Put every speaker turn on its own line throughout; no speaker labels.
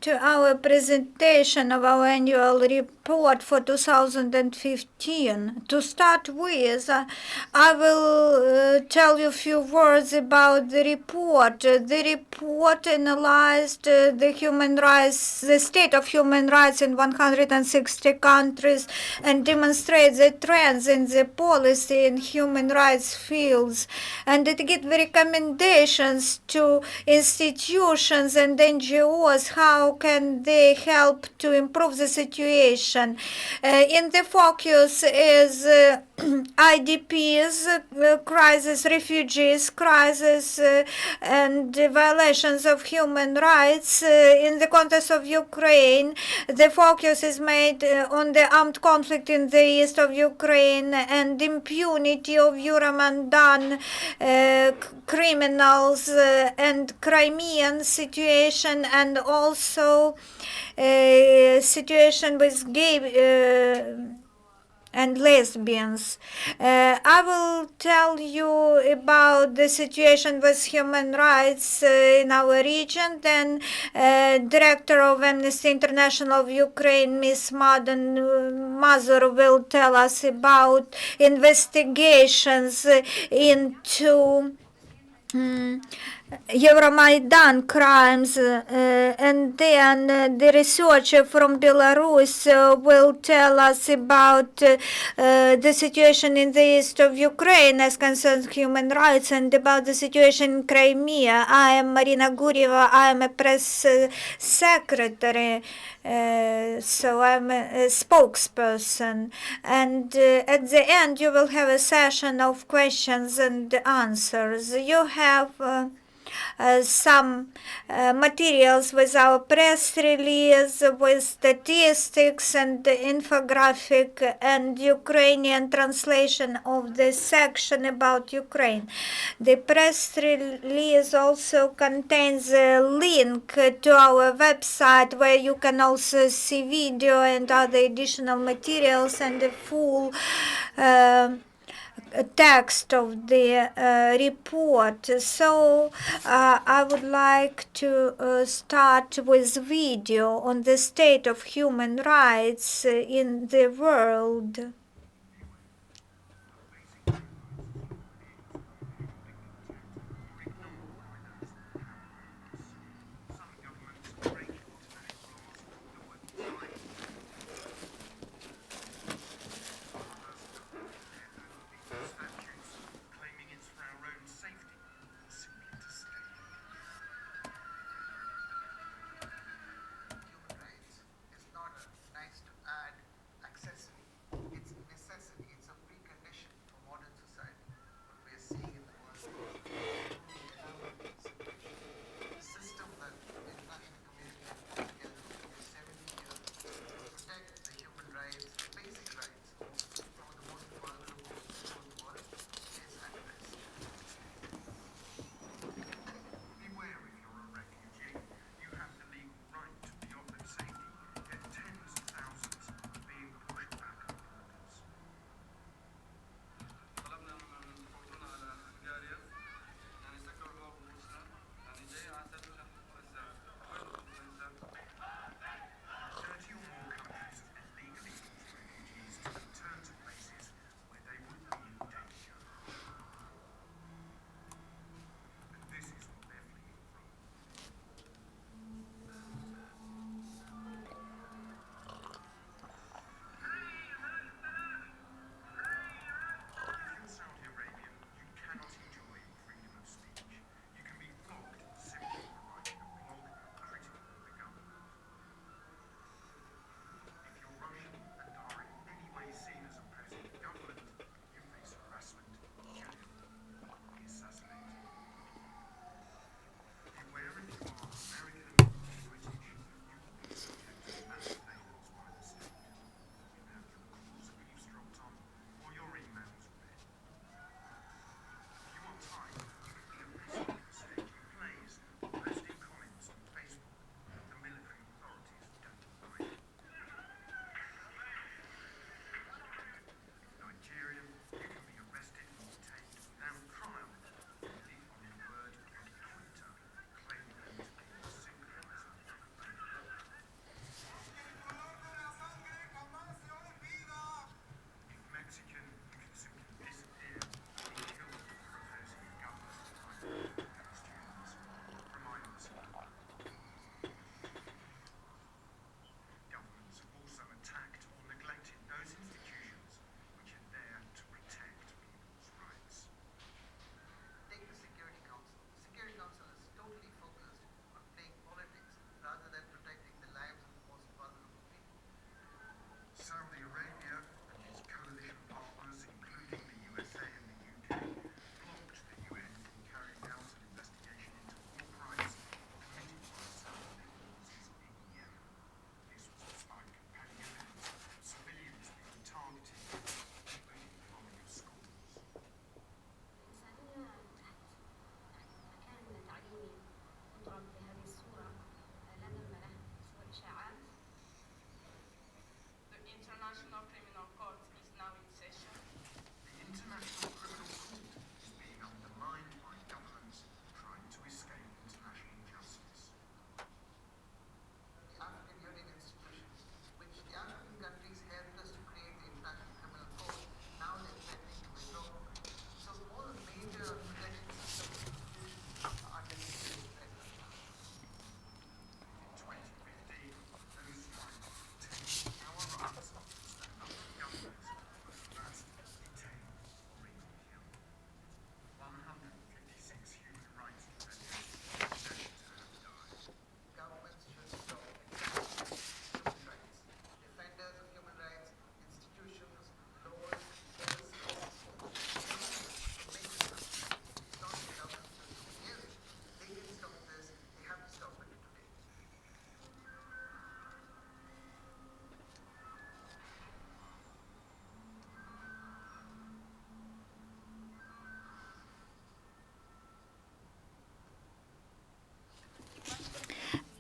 to our presentation of our annual report for 2015. To start with, I will tell you a few words about the report. The report analyzed the state of human rights in 160 countries and demonstrates the trends in the policy in human rights fields. And it gives recommendations to institutions and NGOs how can they help to improve the situation. In the focus is IDPs, crisis, refugees, crisis, and violations of human rights. In the context of Ukraine, the focus is made on the armed conflict in the east of Ukraine and impunity of Euromaidan criminals and Crimean situation, and also situation with gay and lesbians. I will tell you about the situation with human rights in our region. Then Director of Amnesty International of Ukraine, Ms. Mazur, will tell us about investigations into Euromaidan crimes, and then the researcher from Belarus will tell us about the situation in the east of Ukraine as concerns human rights and about the situation in Crimea. I am Marina Gurieva. I am a press secretary, so I'm a spokesperson. And at the end, you will have a session of questions and answers. You have some materials with our press release, with statistics and infographic and Ukrainian translation of the section about Ukraine. The press release also contains a link to our website where you can also see video and other additional materials and the full text of the report. So I would like to start with video on the state of human rights in the world.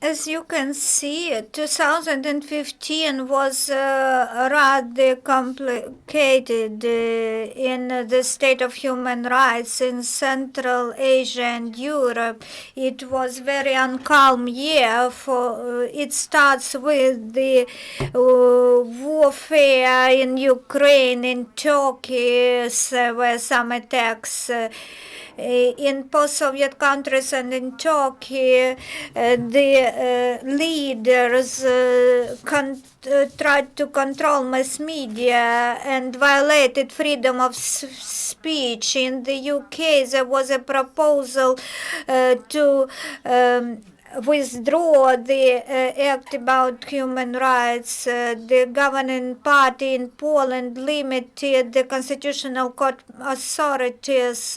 As you can see, 2015 was rather complicated in the state of human rights in Central Asia and Europe. It was very uncalm year. It starts with the warfare in Ukraine, in Turkey. There were some attacks. In post-Soviet countries and in Turkey, the leaders tried to control mass media and violated freedom of speech. In the UK, there was a proposal to withdraw the act about human rights. The governing party in Poland limited the constitutional court authorities.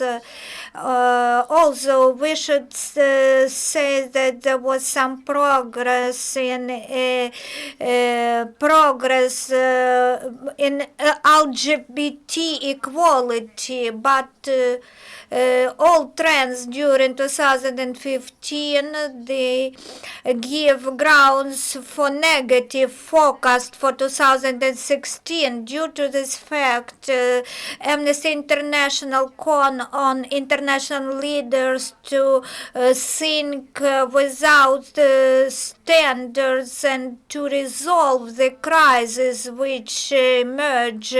Also, we should say that there was some progress in LGBT equality, but all trends during 2015 they give grounds for negative forecast for 2016. Due to this fact, Amnesty International called on international leaders to think without standards and to resolve the crisis which emerge,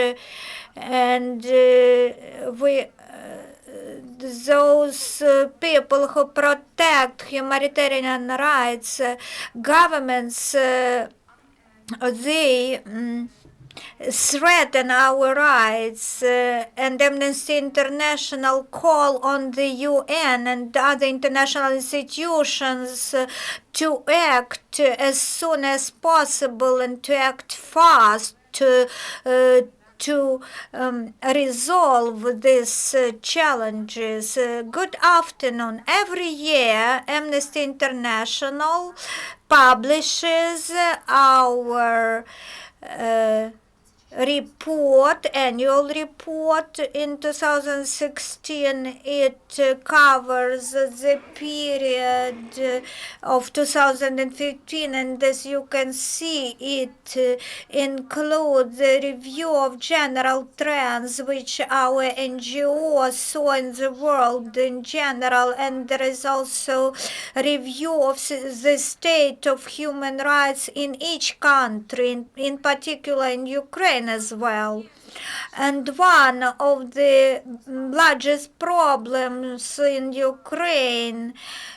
and those people who protect humanitarian rights, governments, they threaten our rights, and Amnesty International call on the UN and other international institutions to act as soon as possible and to act fast to resolve these challenges. Good afternoon. Every year, Amnesty International publishes our annual report. In 2016, it covers the period of 2015, and as you can see, it includes the review of general trends which our NGO saw in the world in general, and there is also review of the state of human rights in each country, in particular in Ukraine as well. And one of the largest problems in Ukraine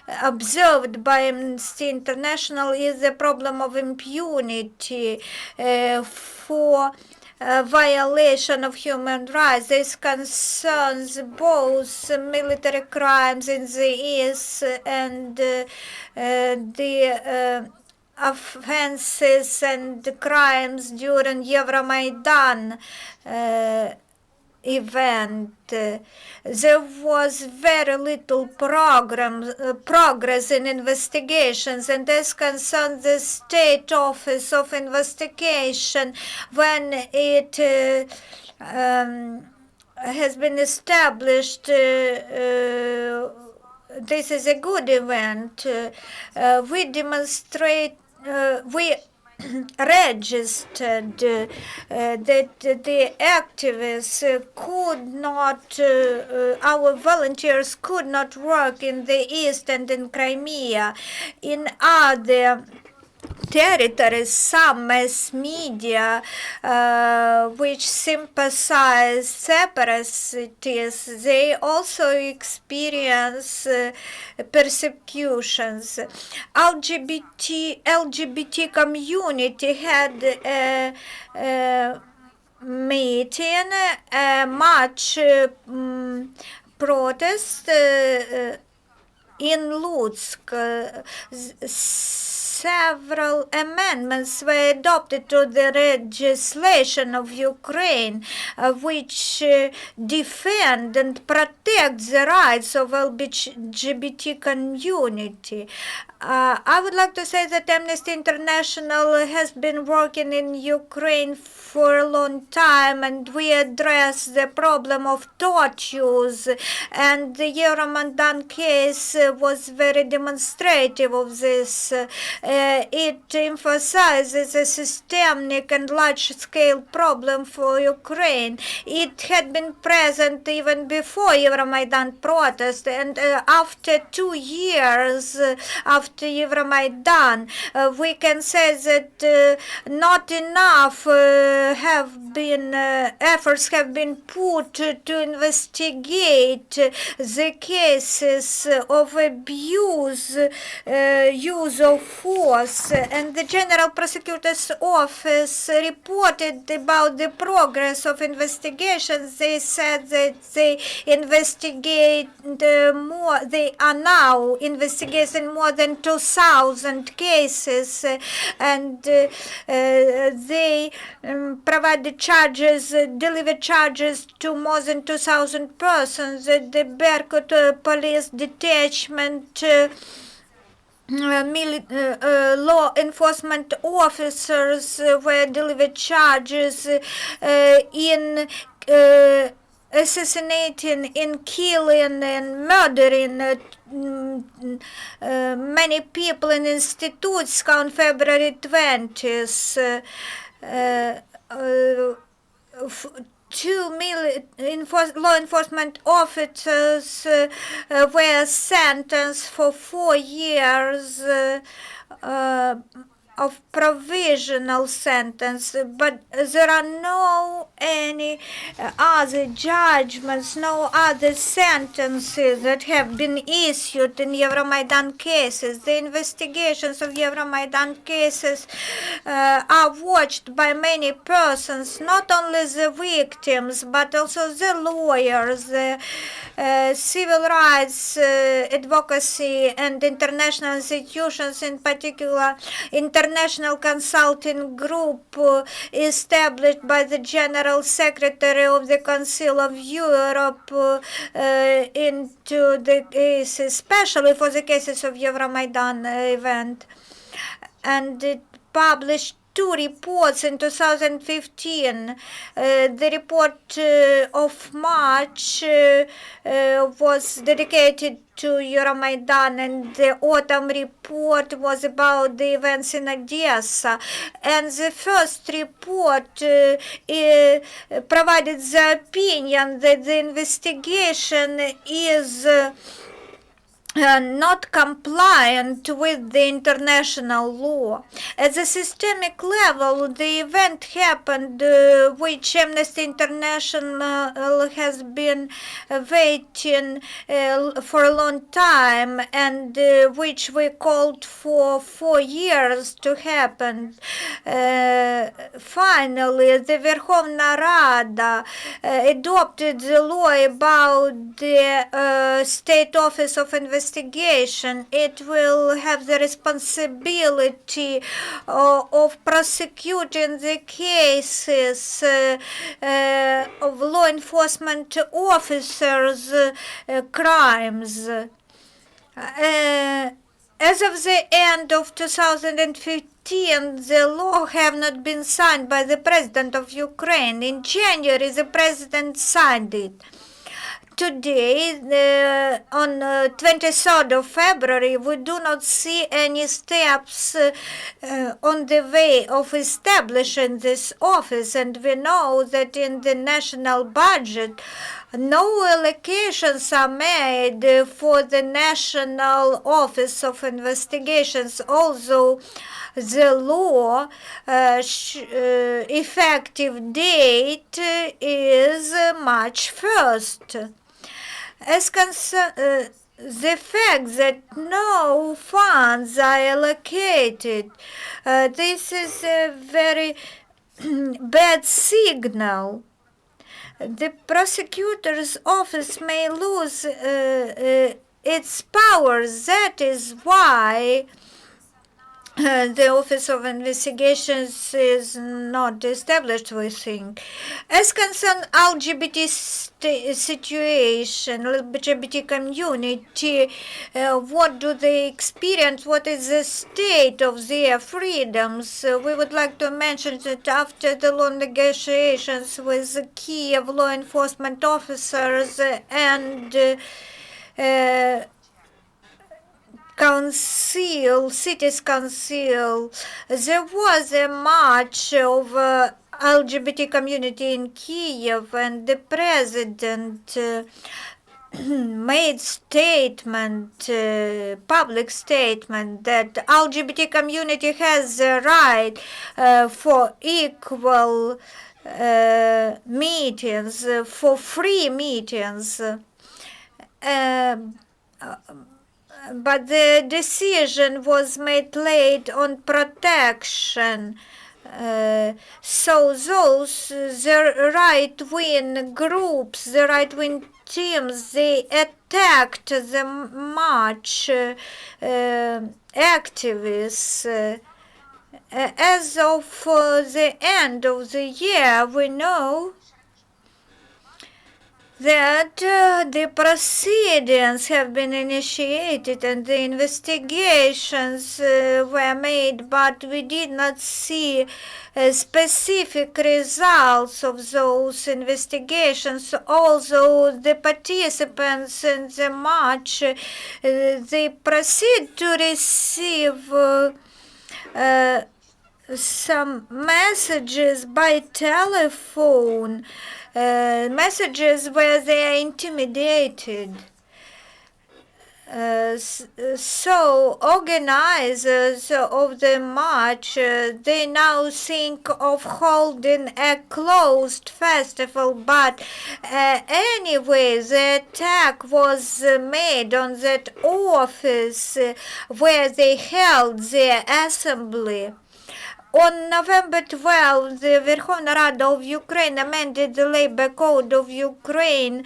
observed by Amnesty International is the problem of impunity for violation of human rights. This concerns both military crimes in the east and the offenses and crimes during Euromaidan event. There was very little progress in investigations, and this concerns the State Office of Investigation when it has been established. This is a good event. We demonstrate, we registered that the activists could not, our volunteers could not work in the East and in Crimea. In other territories, some mass media which sympathize separatists, they also experience persecutions. LGBT community had a meeting, a march, protest in Lutsk. Several amendments were adopted to the legislation of Ukraine, which defend and protect the rights of LGBT community. I would like to say that Amnesty International has been working in Ukraine for a long time, and we address the problem of tortures, and the Euromaidan case was very demonstrative of this. It emphasizes a systemic and large-scale problem for Ukraine. It had been present even before Euromaidan protest, and after 2 years after Euromaidan, we can say that not enough efforts have been put to investigate the cases of abuse, use of force, and the General Prosecutor's Office reported about the progress of investigations. They said that they they are now investigating more than 2,000 cases, and they provided charges, delivered charges to more than 2,000 persons. The Berkut police detachment law enforcement officers were delivered charges in assassinating, in killing and murdering many people in institutes on February 20th. Law enforcement officers were sentenced for 4 years of provisional sentence, but there are no any other judgments, no other sentences that have been issued in Euromaidan cases. The investigations of Euromaidan cases are watched by many persons, not only the victims, but also the lawyers, the civil rights advocacy and international institutions, in particular international consulting group established by the General Secretary of the Council of Europe into the cases, especially for the cases of Euromaidan event. And it published 2 reports in 2015. The report of March was dedicated to Euromaidan, and the autumn report was about the events in Odessa. And the first report provided the opinion that the investigation is not compliant with the international law. At the systemic level, the event happened which Amnesty International has been waiting for a long time, and which we called for 4 years to happen. Finally, the Verkhovna Rada adopted the law about the State Office of Investigation. It will have the responsibility of prosecuting the cases of law enforcement officers' crimes. As of the end of 2015, the law have not been signed by the President of Ukraine. In January, the President signed it. Today, on 23rd of February, we do not see any steps on the way of establishing this office, and we know that in the national budget, no allocations are made for the National Office of Investigations, although the law effective date is March 1st. As the fact that no funds are allocated, this is a very bad signal. The prosecutor's office may lose its powers. That is why the Office of Investigations is not established, we think. As concerns LGBT situation, LGBT community, what do they experience? What is the state of their freedoms? We would like to mention that after the long negotiations with the Kiev law enforcement officers and council, city's council, there was a march of LGBT community in Kiev, and the president made statement, public statement that LGBT community has the right for equal meetings, for free meetings. But the decision was made late on protection. So those, the right-wing groups, the right-wing teams, they attacked the march activists. As of the end of the year, we know that the proceedings have been initiated and the investigations were made, but we did not see specific results of those investigations. Although the participants in the march, they proceed to receive some messages by telephone, messages where they are intimidated. So organizers of the march, they now think of holding a closed festival, but anyway, the attack was made on that office where they held their assembly. On November 12, the Верховна Rada of Ukraine amended the Labor Code of Ukraine,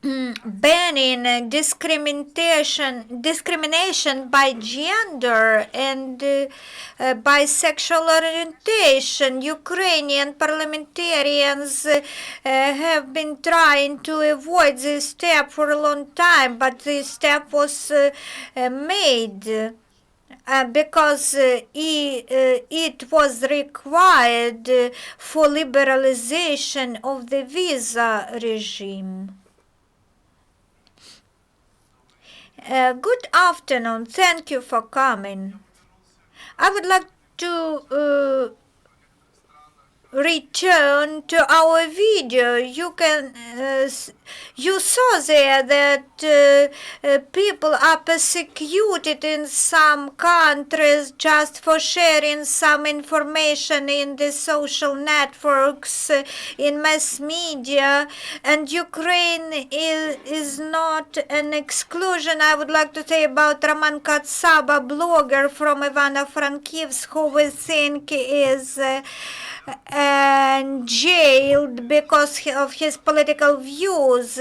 banning discrimination by gender and by sexual orientation. Ukrainian parliamentarians have been trying to avoid this step for a long time, but this step was made. Because it was required for liberalization of the visa regime. Good afternoon. Thank you for coming. I would like to return to our video. You saw there that people are persecuted in some countries just for sharing some information in the social networks, in mass media, and Ukraine is not an exclusion. I would like to say about Roman Katsaba, blogger from Ivano-Frankivsk, who we think is and jailed because of his political views.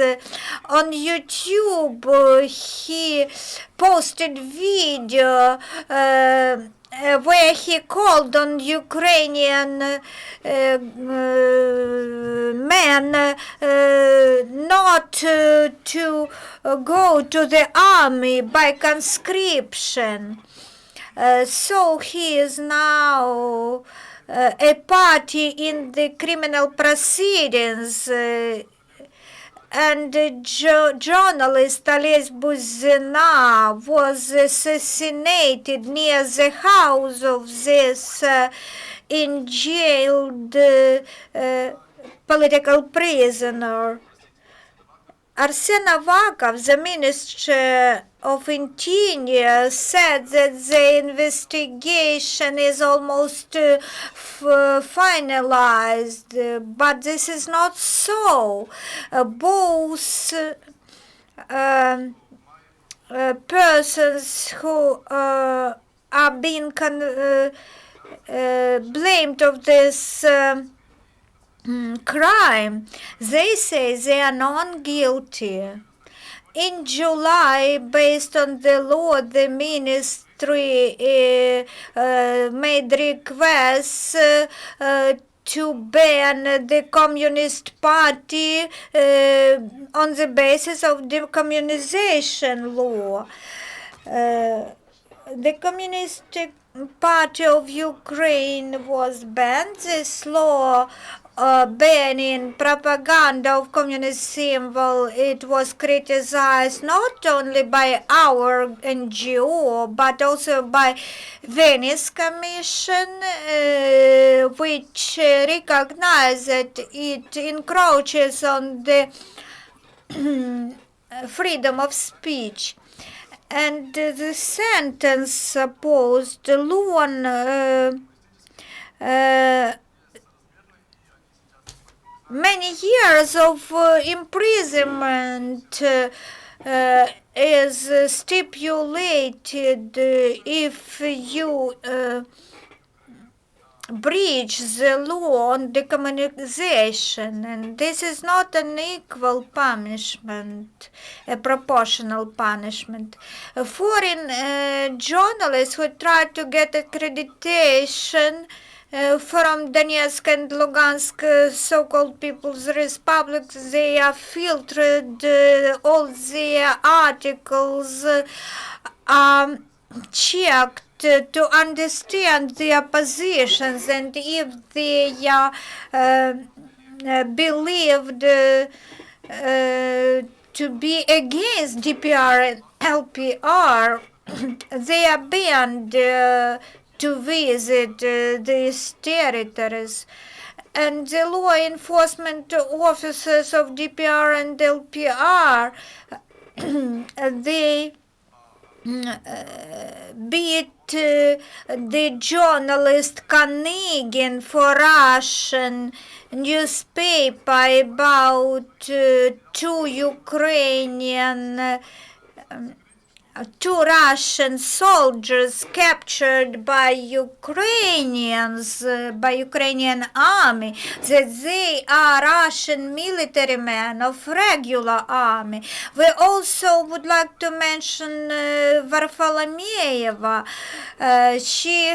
On YouTube, he posted video where he called on Ukrainian men not to go to the army by conscription. So he is now a party in the criminal proceedings, and journalist Ales Buzina was assassinated near the house of this in-jailed political prisoner. Arsen Avakov, the Minister of Interior, said that the investigation is almost finalized, but this is not so. Both persons who are being blamed of this crime, they say they are non-guilty. In July, based on the law, the ministry made requests to ban the Communist Party on the basis of decommunization law. The Communist Party of Ukraine was banned. This law banning propaganda of communist symbol, it was criticized not only by our NGO but also by Venice Commission, which recognized that it encroaches on the freedom of speech. And the sentence supposed loan many years of imprisonment is stipulated if you breach the law on decommunization, and this is not an equal punishment, a proportional punishment. Foreign journalists who try to get accreditation from Donetsk and Lugansk so-called People's Republics, they are filtered, all their articles checked to understand their positions, and if they believed to be against DPR and LPR, they are banned to visit these territories. And the law enforcement officers of DPR and LPR, they beat the journalist Kanygin for Russian newspaper about two Russian soldiers captured by Ukrainians, by Ukrainian army, that they are Russian military men of regular army. We also would like to mention Varfolomeeva. She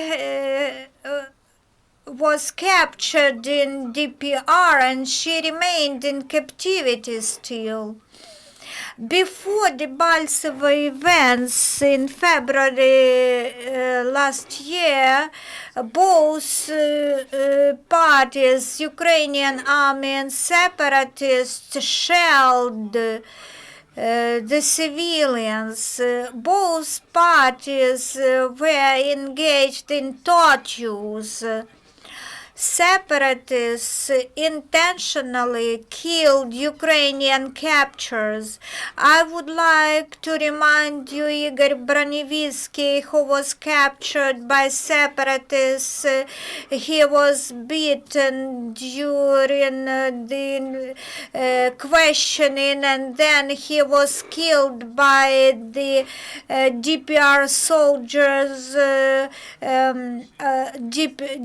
was captured in DPR and she remained in captivity still. Before the Balsova events in February last year, both parties, Ukrainian army and separatists, shelled the civilians. Both parties were engaged in tortures. Separatists intentionally killed Ukrainian captors. I would like to remind you Igor Bronevitsky, who was captured by separatists. He was beaten during the questioning, and then he was killed by the DPR soldiers,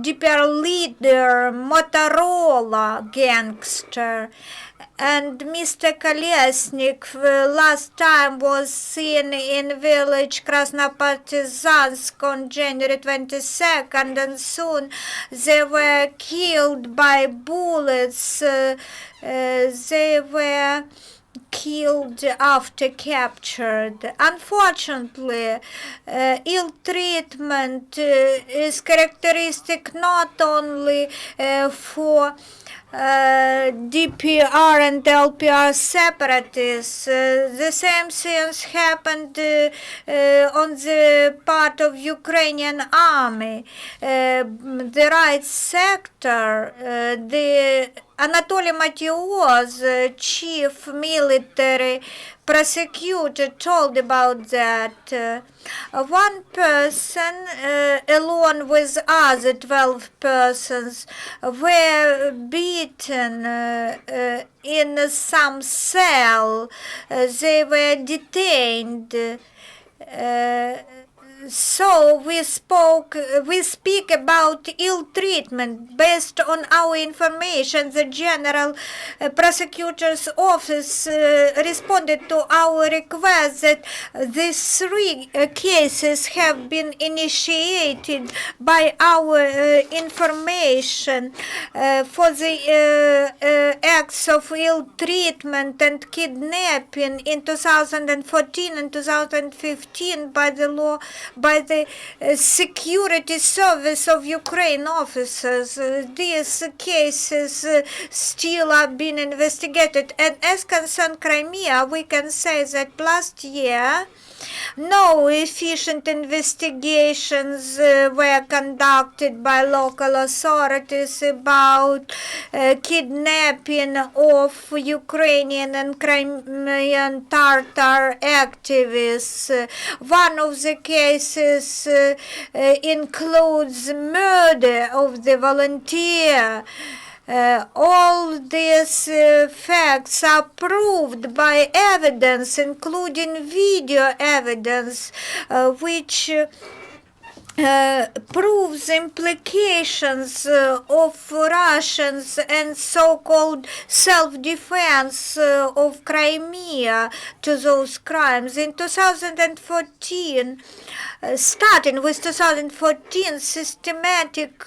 DPR leader, Motorola gangster. And Mr. Kolesnik last time was seen in village Krasnopartizansk on January 22nd, and soon they were killed by bullets. They were killed after captured. Unfortunately, ill treatment is characteristic not only for DPR and LPR separatists. The same things happened on the part of Ukrainian army. The right sector, the Anatoly Matyoz, chief military prosecutor, told about that. One person, along with other 12 persons, were beaten in some cell. They were detained. So we speak about ill treatment based on our information. The General Prosecutor's Office responded to our request that these three cases have been initiated by our information for the acts of ill treatment and kidnapping in 2014 and 2015 by the law by the security service of Ukraine officers. These cases still are being investigated. And as concerned Crimea, we can say that last year no efficient investigations were conducted by local authorities about kidnapping of Ukrainian and Crimean Tatar activists. One of the cases includes murder of the volunteer. All these facts are proved by evidence, including video evidence, which proves implications of Russians and so-called self-defense of Crimea to those crimes. In 2014, starting with 2014, systematic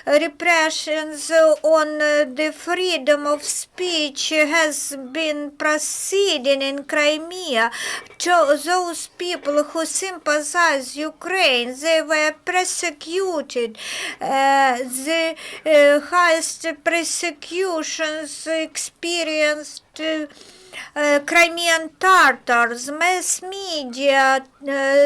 repressions on the freedom of speech has been proceeding in Crimea. To those people who sympathize Ukraine, they were persecuted. The highest persecutions experienced Crimean Tatars, mass media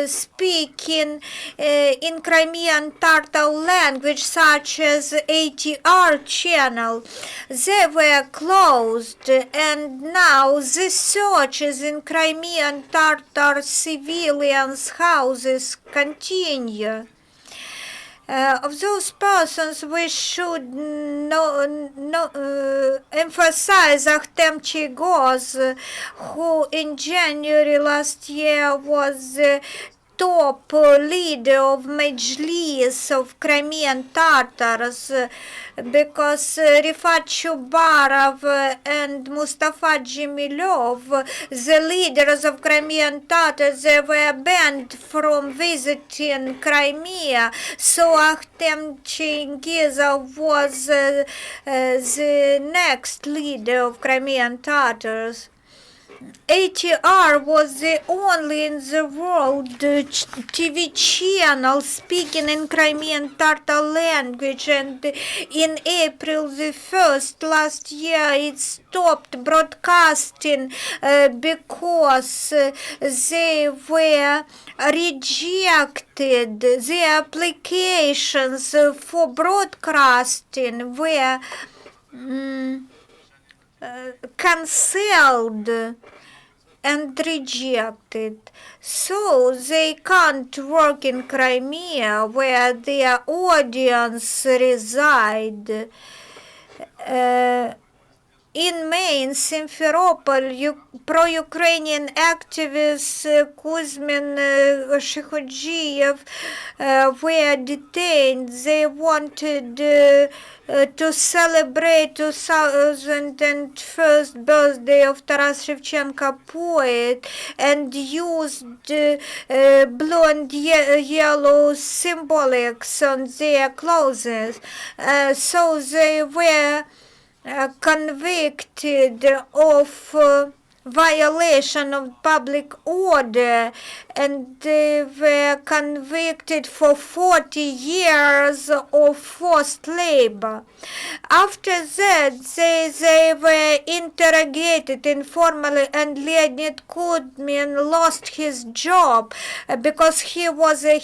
speaking in Crimean Tatar language, such as ATR channel, they were closed, and now the searches in Crimean Tatar civilians' houses continue. Of those persons, we should emphasize Artem Chigos, who in January last year was the top leader of Majlis of Crimean Tatars, because Rifat Chubarov and Mustafa Dzhemilov, the leaders of Crimean Tatars, they were banned from visiting Crimea. So Artem Chigizov was the next leader of Crimean Tatars. ATR was the only in the world TV channel speaking in Crimean Tatar language, and in April the 1st last year it stopped broadcasting because they were rejected. The applications for broadcasting were cancelled and rejected, so they can't work in Crimea where their audience reside. In May, in Simferopol, pro-Ukrainian activists Kuzmin Shikhodjiev were detained. They wanted to celebrate 2001st birthday of Taras Shevchenko poet, and used blue and yellow symbolics on their clothes. So they were convicted of violation of public order, and they were convicted for 40 years of forced labor. After that, they were interrogated informally, and Leonid Kudmin lost his job because he was a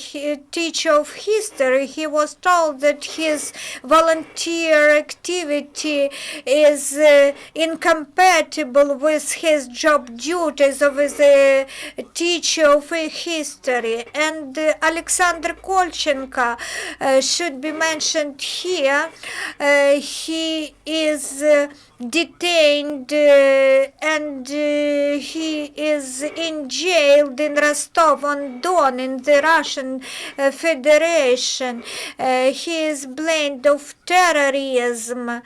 teacher of history. He was told that his volunteer activity is incompatible with his job duties of a teacher of history. And Alexander Kolchenko should be mentioned here. He is detained and he is in jail in Rostov-on-Don in the Russian Federation. He is blamed of terrorism.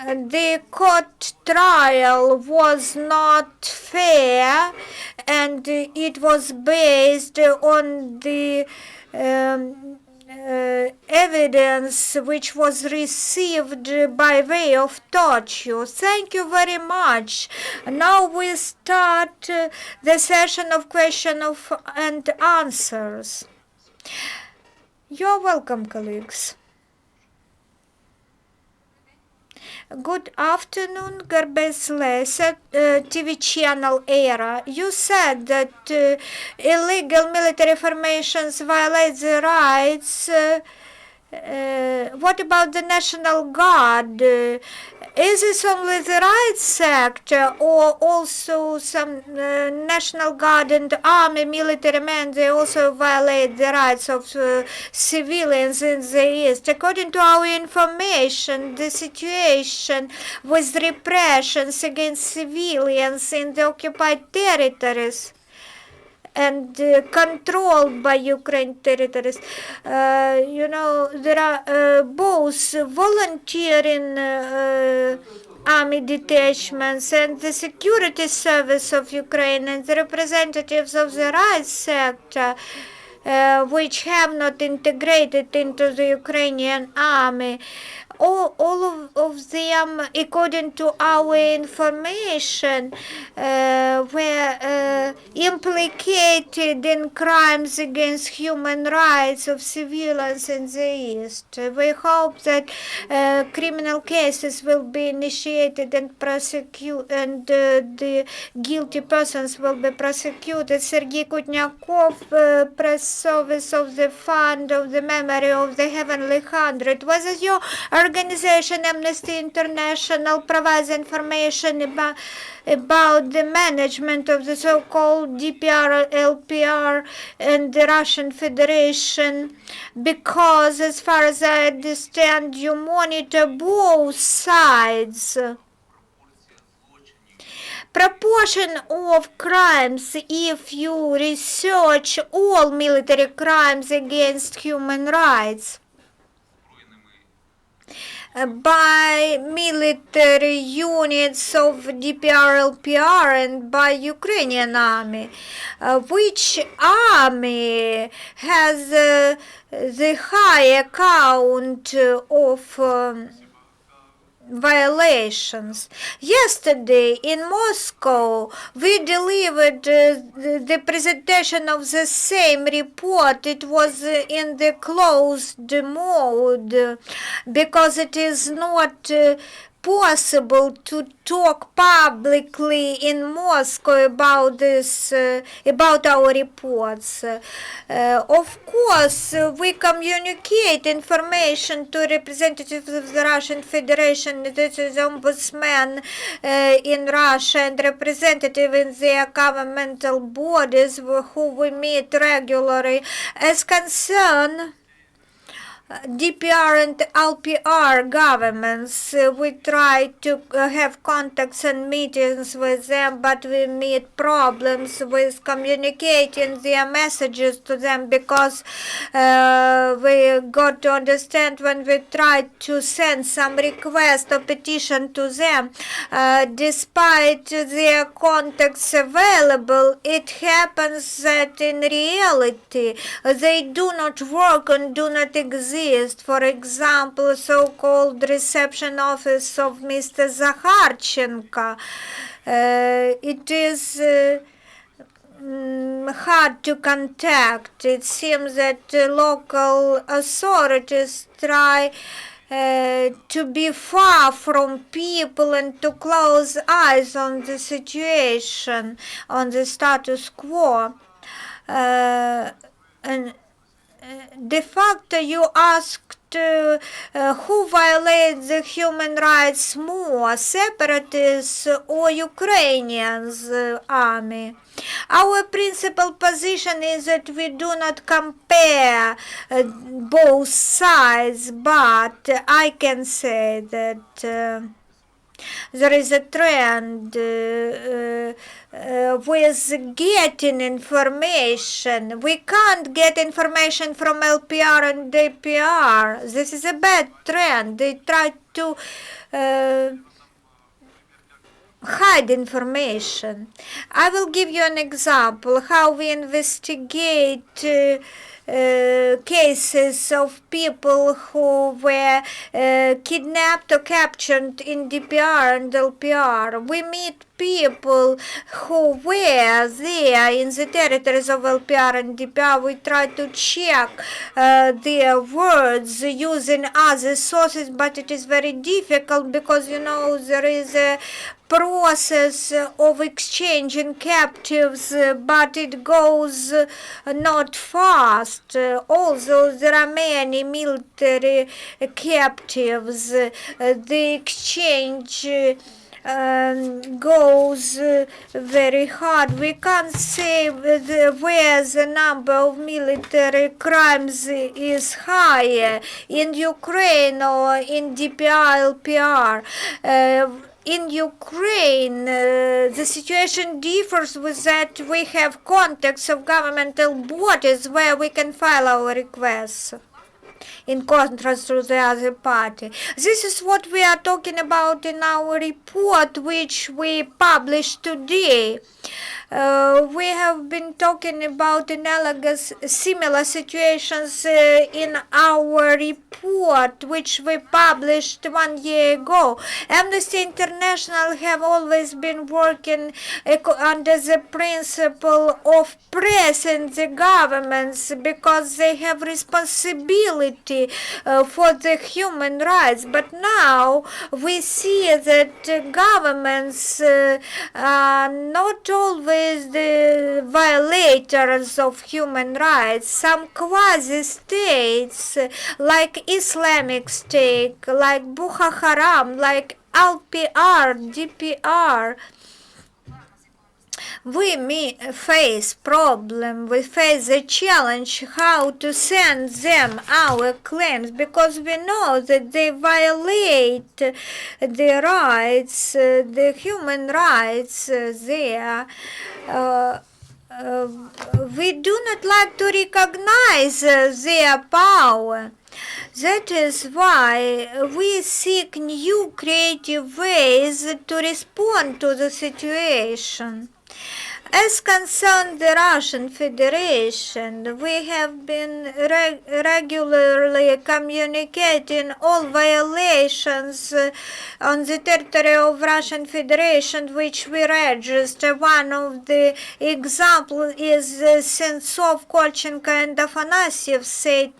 The court trial was not fair, and it was based on the evidence which was received by way of torture. Thank you very much. Now we start the session of question and answers. You're welcome, colleagues. Good afternoon, garbės Lese, TV channel ERA. You said that illegal military formations violate the rights. What about the National Guard? Is this only the rights sector or also some National Guard and army military men, they also violate the rights of civilians in the East? According to our information, the situation with repressions against civilians in the occupied territories and controlled by Ukraine territories. There are both volunteering army detachments and the security service of Ukraine and the representatives of the rights sector which have not integrated into the Ukrainian army. All of them, according to our information, were implicated in crimes against human rights of civilians in the East. We hope that criminal cases will be initiated and prosecuted, and the guilty persons will be prosecuted. Sergei Kutnyakov, press service of the Fund of the Memory of the Heavenly Hundred. Was it your organization Amnesty International provides information about the management of the so-called DPR, LPR and the Russian Federation? Because as far as I understand, you monitor both sides. Proportion of crimes if you research all military crimes against human rights by military units of DPR, LPR and by Ukrainian army. Which army has the high account of violations? Yesterday in Moscow we delivered the presentation of the same report. It was in the closed mode because it is not possible to talk publicly in Moscow about this, about our reports. Of course, we communicate information to representatives of the Russian Federation, this is ombudsman in Russia and representative in their governmental bodies who we meet regularly. As concern DPR and LPR governments, we try to have contacts and meetings with them, but we meet problems with communicating their messages to them because we got to understand when we try to send some request or petition to them, despite their contacts available, it happens that in reality they do not work and do not exist. For example, so-called reception office of Mr. Zakharchenko. It is hard to contact. It seems that local authorities try to be far from people and to close eyes on the situation, on the status quo. And de facto, you asked who violates the human rights more, separatists or Ukrainians army? Our principal position is that we do not compare both sides, but I can say that there is a trend with getting information. We can't get information from LPR and DPR. This is a bad trend. They try to hide information. I will give you an example how we investigate cases of people who were kidnapped or captured in DPR and LPR. We meet people who were there in the territories of LPR and DPR. We try to check their words using other sources, but it is very difficult because, there is a process of exchanging captives, but it goes not fast. Although there are many military captives, the exchange goes very hard. We can't say where the number of military crimes is higher, in Ukraine or in DPR, LPR. In Ukraine, the situation differs with that we have contacts of governmental bodies where we can file our requests, in contrast to the other party. This is what we are talking about in our report, which we published today. We have been talking about analogous, similar situations in our report, which we published 1 year ago. Amnesty International have always been working under the principle of pressing the governments because they have responsibility for the human rights. But now we see that governments are not always the violators of human rights. Some quasi-states like Islamic State, like Boko Haram, like LPR, DPR, we face problem, we face the challenge how to send them our claims, because we know that they violate the rights, the human rights there. We do not like to recognize their power. That is why we seek new creative ways to respond to the situation. As concerns the Russian Federation, we have been regularly communicating all violations on the territory of Russian Federation which we register. One of the examples is Sentsov, Kolchenko and Afanasyev said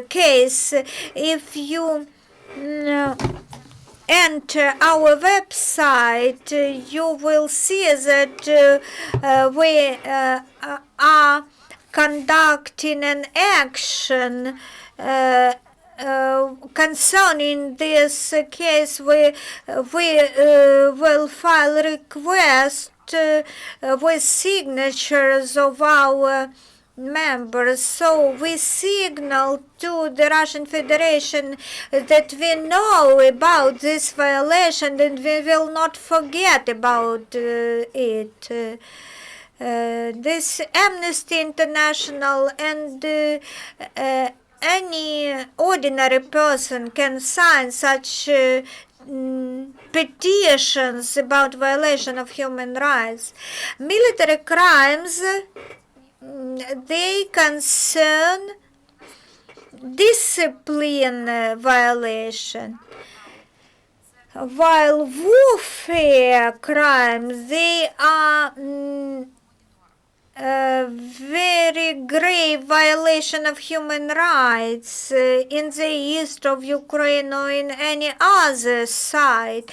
case. If you enter our website, you will see that we are conducting an action concerning this case. We will file request with signatures of our members. So we signal to the Russian Federation that we know about this violation and we will not forget about it. This Amnesty International and any ordinary person can sign such petitions about violation of human rights. Military crimes, they concern discipline violation, while warfare crimes, they are very grave violation of human rights in the east of Ukraine or in any other side.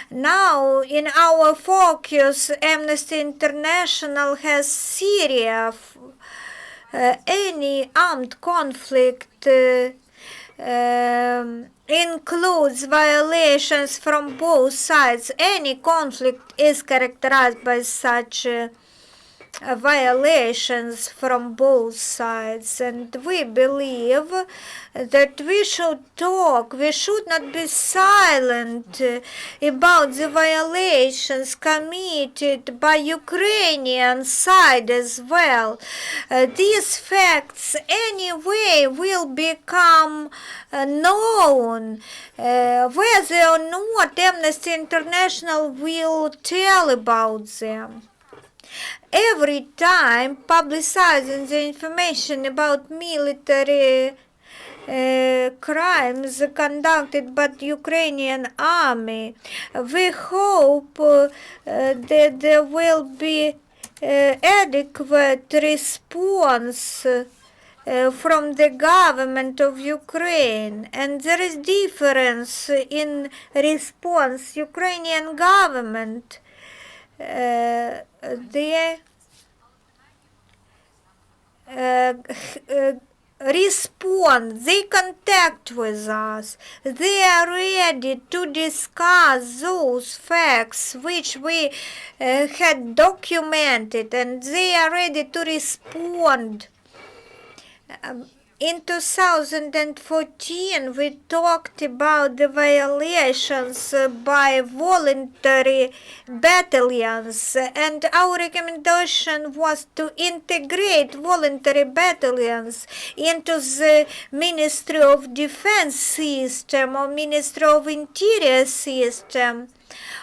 Now, in our focus, Amnesty International has Syria. Any armed conflict includes violations from both sides. Any conflict is characterized by such violations from both sides, and we believe that we should talk, we should not be silent about the violations committed by Ukrainian side as well. These facts anyway will become known, whether or not Amnesty International will tell about them. every time publicizing the information about military crimes conducted by the Ukrainian army. We hope that there will be adequate response from the government of Ukraine, and there is difference in response. Ukrainian government they respond, they contact with us, they are ready to discuss those facts which we had documented, and they are ready to respond. In 2014, we talked about the violations by voluntary battalions, and our recommendation was to integrate voluntary battalions into the Ministry of Defense system or Ministry of Interior system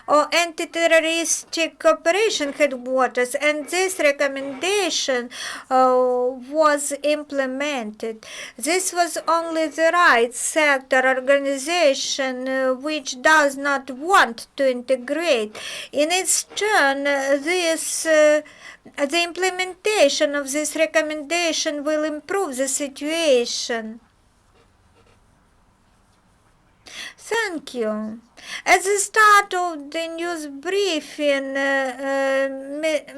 or anti-terroristic operation headquarters, and this recommendation was implemented. This was only the right sector organization which does not want to integrate. In its turn, the implementation of this recommendation will improve the situation. Thank you. At the start of the news briefing,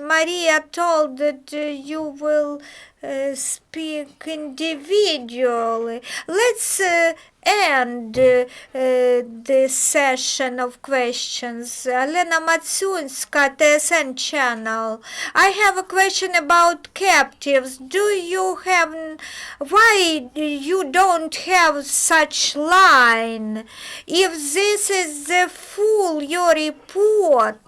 Maria told that you will speak individually. Let's end this session of questions. Elena Matsunska, TSN channel. I have a question about captives. Why you don't have such line? If this is the full your report,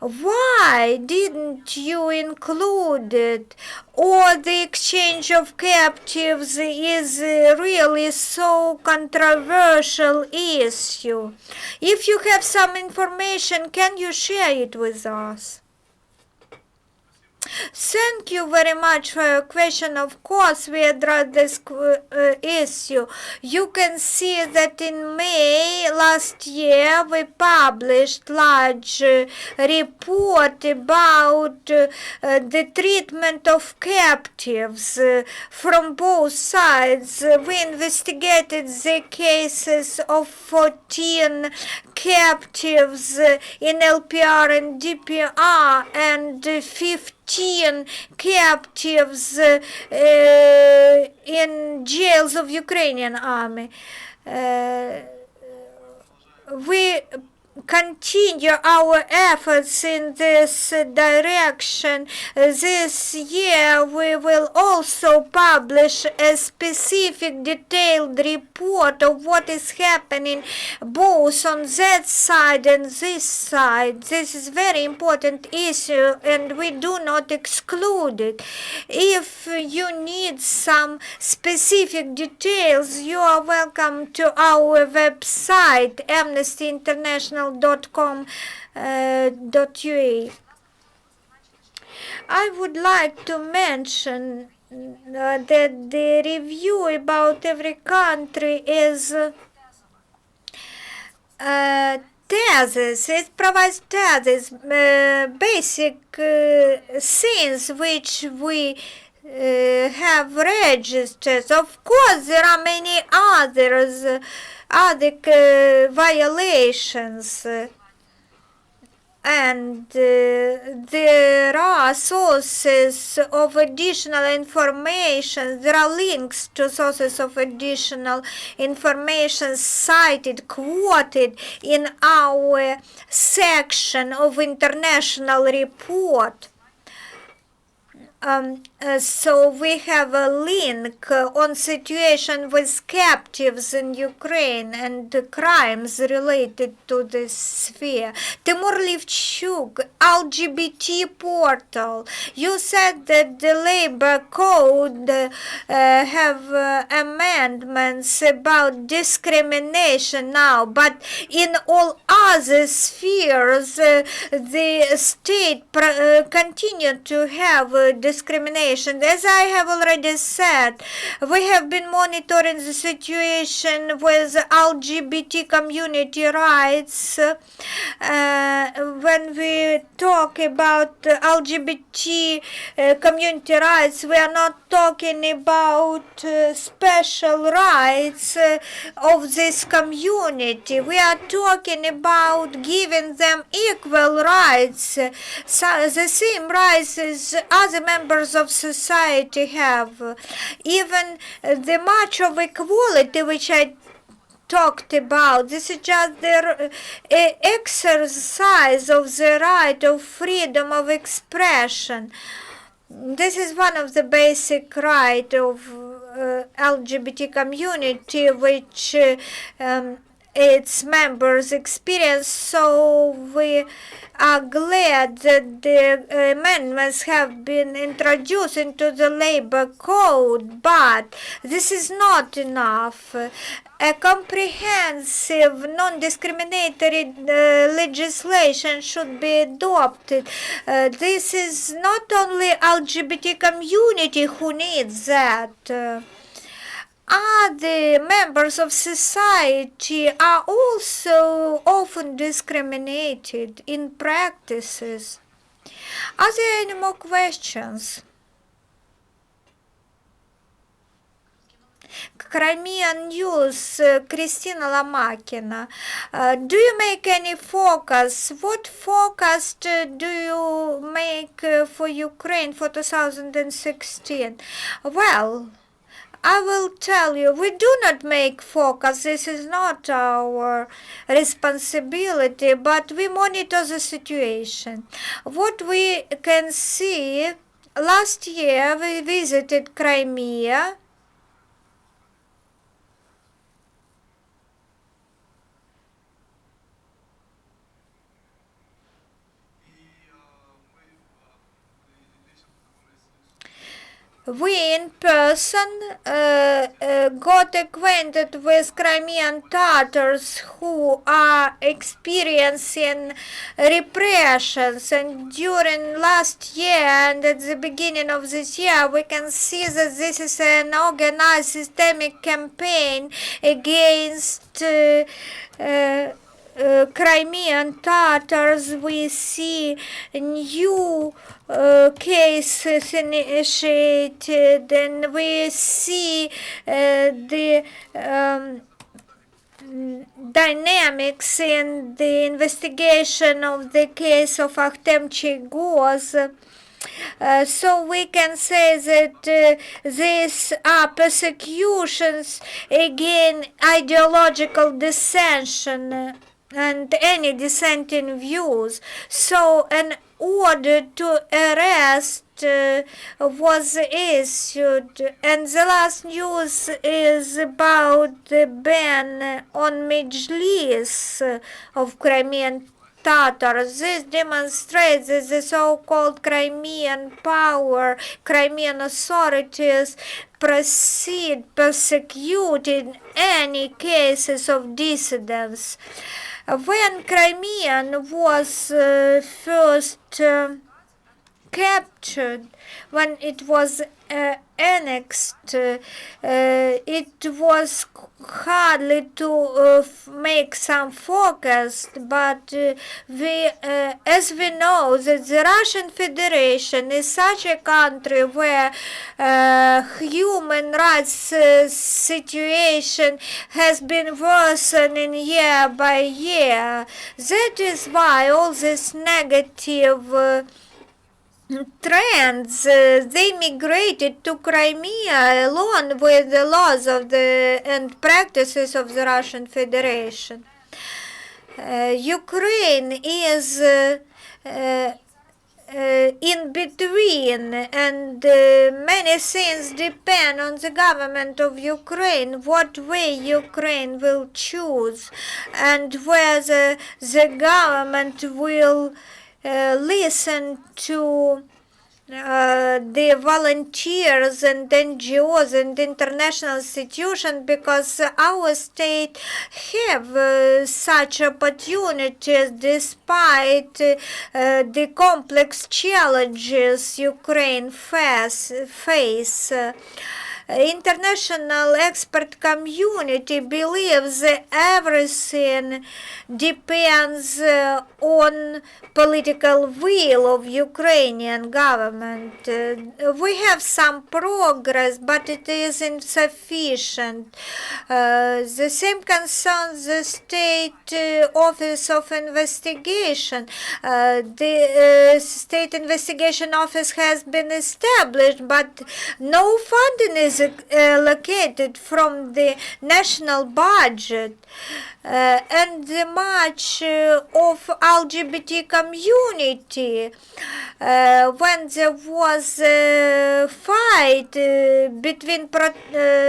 why didn't you include it? Or the exchange of captives is really so controversial issue? If you have some information, can you share it with us? Thank you very much for your question. Of course, we addressed this issue. You can see that in May last year we published large report about the treatment of captives from both sides. We investigated the cases of 14 captives in LPR and DPR and 15 captives in jails of Ukrainian army. We continue our efforts in this direction. This year we will also publish a specific detailed report of what is happening both on that side and this side. This is a very important issue and we do not exclude it. If you need some specific details, you are welcome to our website, amnestyinternational.com.ua. I would like to mention that the review about every country is thesis. It provides thesis, basic things which we have registered. Of course, there are many other violations. And there are sources of additional information. There are links to sources of additional information cited, quoted in our section of international report. So we have a link on situation with captives in Ukraine and the crimes related to this sphere. Timur Livchuk, LGBT portal. You said that the labor code have amendments about discrimination now, but in all other spheres, the state continue to have discrimination. As I have already said, we have been monitoring the situation with LGBT community rights. When we talk about LGBT community rights, we are not talking about special rights of this community. We are talking about giving them equal rights, so the same rights as other members of society have. Even the march of equality, which I talked about, this is just their exercise of the right of freedom of expression. This is one of the basic rights of LGBT community, which its members experience. So we are glad that the amendments have been introduced into the labor code, but this is not enough. A comprehensive, non-discriminatory legislation should be adopted. This is not only LGBT community who needs that. Other members of society are also often discriminated in practices. Are there any more questions? Crimean News, Kristina Lomakina. Do you make any forecast? What forecast do you make for Ukraine for 2016? Well, I will tell you, we do not make forecast. This is not our responsibility, but we monitor the situation. What we can see, last year we visited Crimea. We in person got acquainted with Crimean Tatars who are experiencing repressions, and during last year and at the beginning of this year we can see that this is an organized systemic campaign against Crimean Tatars. We see new cases initiated, and we see the dynamics in the investigation of the case of Akhtem Chaygoz. So we can say that these are persecutions against ideological dissension and any dissenting views. So an order to arrest was issued, and the last news is about the ban on Majlis of Crimean Tatars. This demonstrates that the so-called Crimean power, Crimean authorities proceed persecuting any cases of dissidents. When Crimean was first captured, when it was annexed, it was hardly to make some forecast, but as we know that the Russian Federation is such a country where human rights situation has been worsening year by year. That is why all this negative trends, they migrated to Crimea along with the laws of the and practices of the Russian Federation. Ukraine is in between, and many things depend on the government of Ukraine, what way Ukraine will choose, and whether the government will listen to the volunteers and NGOs and international institutions, because our state have such opportunities despite the complex challenges Ukraine face. International expert community believes that everything depends on political will of Ukrainian government. We have some progress, but it is insufficient. The same concerns the State Office of Investigation. The State Investigation Office has been established, but no funding is allocated from the national budget. And the march of LGBT community, when there was a fight between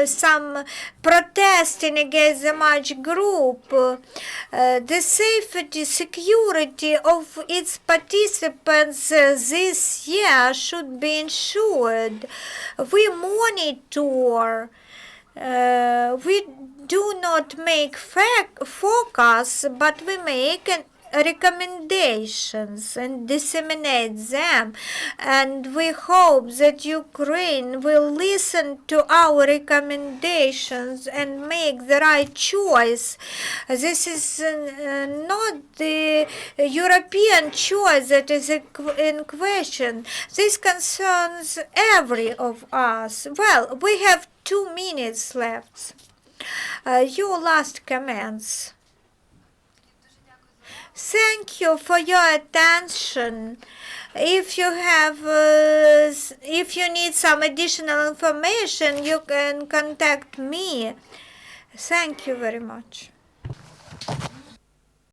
some protesting against the march group, the safety, security of its participants this year should be ensured. We monitor. We do not make forecasts, but we make recommendations and disseminate them, and we hope that Ukraine will listen to our recommendations and make the right choice. This is not the European choice that is in question. This concerns every of us. Well, we have 2 minutes left. Your last comments. Thank you for your attention. If you need some additional information, you can contact me. Thank you very much.